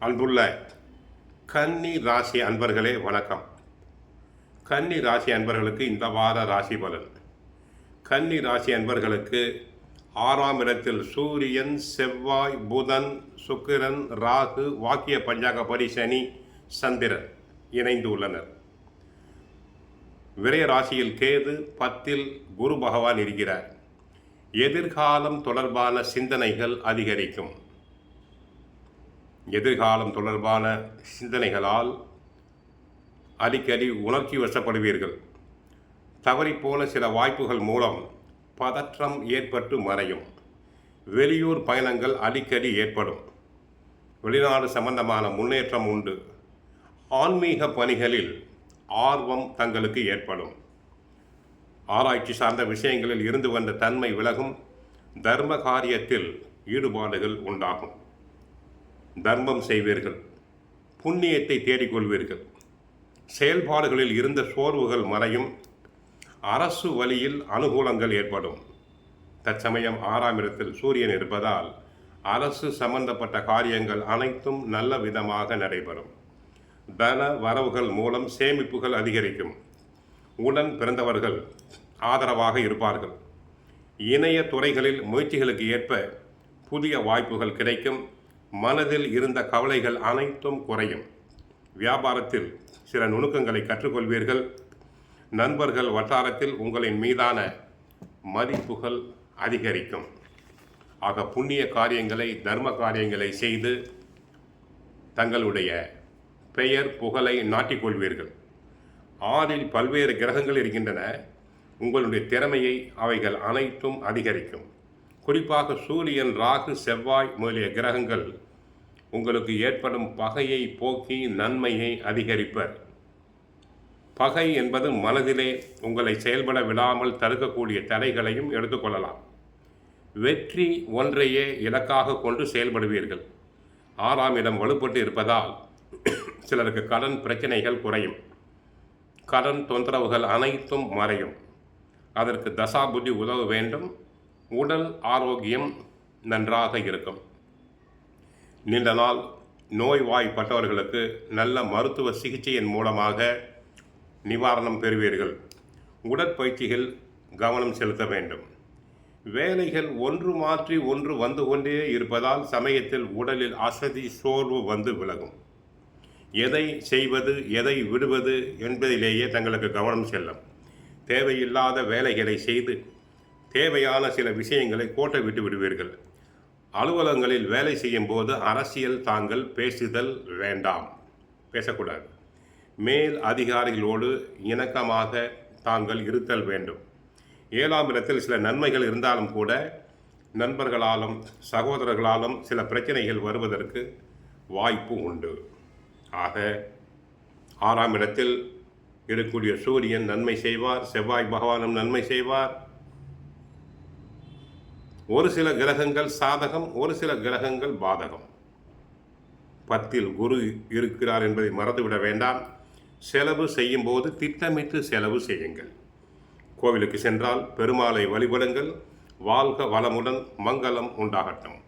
அன்புள்ள கன்னி ராசி அன்பர்களே வணக்கம். கன்னி ராசி அன்பர்களுக்கு இந்த வார ராசி பலன். கன்னி ராசி அன்பர்களுக்கு 6ஆம் இடத்தில் சூரியன், செவ்வாய், புதன், சுக்கிரன், ராகு, வாக்கிய பஞ்சாங்கப்படி சனி, சந்திரன் இணைந்து உள்ளனர். விரய ராசியில் கேது, 10ல் குரு பகவான் இருக்கிறார். எதிர்காலம் தொடர்பான சிந்தனைகள் அதிகரிக்கும். எதிர்காலம் தொடர்பான சிந்தனைகளால் அடிக்கடி உணர்ச்சி வசப்படுவீர்கள். தவறிப்போன சில வாய்ப்புகள் மூலம் பதற்றம் ஏற்பட்டு மறையும். வெளியூர் பயணங்கள் அடிக்கடி ஏற்படும். வெளிநாடு சம்பந்தமான முன்னேற்றம் உண்டு. ஆன்மீக பணிகளில் ஆர்வம் தங்களுக்கு ஏற்படும். ஆராய்ச்சி சார்ந்த விஷயங்களில் இருந்து வந்த தன்மை விலகும். தர்ம காரியத்தில் ஈடுபாடுகள் உண்டாகும். தர்மம் செய்வீர்கள். புண்ணியத்தை தேடிக்கொள்வீர்கள். செயல்பாடுகளில் இருந்த சோர்வுகள் மறையும். அரசு வழியில் அனுகூலங்கள் ஏற்படும். தற்சமயம் 6ஆம் இடத்தில் சூரியன் இருப்பதால் அரசு சம்பந்தப்பட்ட காரியங்கள் அனைத்தும் நல்ல விதமாக நடைபெறும். தன வரவுகள் மூலம் சேமிப்புகள் அதிகரிக்கும். உடன் பிறந்தவர்கள் ஆதரவாக இருப்பார்கள். இணைய துறைகளில் முயற்சிகளுக்கு ஏற்ப புதிய வாய்ப்புகள் கிடைக்கும். மனதில் இருந்த கவலைகள் அனைத்தும் குறையும். வியாபாரத்தில் சில நுணுக்கங்களை கற்றுக்கொள்வீர்கள். நண்பர்கள் வட்டாரத்தில் உங்களின் மீதான மதிப்புகள் அதிகரிக்கும். ஆக புண்ணிய காரியங்களை, தர்ம காரியங்களை செய்து தங்களுடைய பெயர் புகழை நாட்டிக்கொள்வீர்கள். 6ல் பல்வேறு கிரகங்கள் இருக்கின்றன. உங்களுடைய திறமையை அவைகள் அனைத்தும் அதிகரிக்கும். குறிப்பாக சூரியன், ராகு, செவ்வாய் முதலிய கிரகங்கள் உங்களுக்கு ஏற்படும் பகையை போக்கி நன்மையை அதிகரிப்பர். பகை என்பது மனதிலே உங்களை செயல்பட விடாமல் தடுக்கக்கூடிய தடைகளையும் எடுத்துக்கொள்ளலாம். வெற்றி ஒன்றையே இலக்காக கொண்டு செயல்படுவீர்கள். 6ஆம் இடம் வலுப்பட்டு இருப்பதால் சிலருக்கு கடன் பிரச்சனைகள் குறையும். கடன் தொந்தரவுகள் அனைத்தும் மறையும். அதற்கு தசா புத்தி உதவ வேண்டும். உடல் ஆரோக்கியம் நன்றாக இருக்கும். நீண்ட நாள் நோய்வாய்ப்பட்டவர்களுக்கு நல்ல மருத்துவ சிகிச்சையின் மூலமாக நிவாரணம் பெறுவீர்கள். உடற்பயிற்சிகள் கவனம் செலுத்த வேண்டும். வேலைகள் ஒன்று மாற்றி ஒன்று வந்து கொண்டே இருப்பதால் சமயத்தில் உடலில் அசதி, சோர்வு வந்து விலகும். எதை செய்வது, எதை விடுவது என்பதிலேயே தங்களுக்கு கவனம் செல்லும். தேவையில்லாத வேலைகளை செய்து தேவையான சில விஷயங்களை கோட்டை விட்டு விடுவீர்கள். அலுவலகங்களில் வேலை செய்யும் போது அரசியல் தாங்கள் பேசுதல் வேண்டாம், பேசக்கூடாது. மேல் அதிகாரிகளோடு இணக்கமாக தாங்கள் இருத்தல் வேண்டும். 7ஆம் இடத்தில் சில நன்மைகள் இருந்தாலும் கூட நண்பர்களாலும் சகோதரர்களாலும் சில பிரச்சனைகள் வருவதற்கு வாய்ப்பு உண்டு. ஆக 6ஆம் இடத்தில் இருக்கக்கூடிய சூரியன் நன்மை செய்வார். செவ்வாய் பகவானும் நன்மை செய்வார். ஒரு சில கிரகங்கள் சாதகம், ஒரு சில கிரகங்கள் பாதகம். 10ல் குரு இருக்கிறார் என்பதை மறந்துவிட வேண்டாம். செலவு செய்யும் போது திட்டமிட்டு செலவு செய்யுங்கள். கோவிலுக்கு சென்றால் பெருமாளை வழிபடுங்கள். வாழ்க வளமுடன், மங்களம் உண்டாகட்டும்.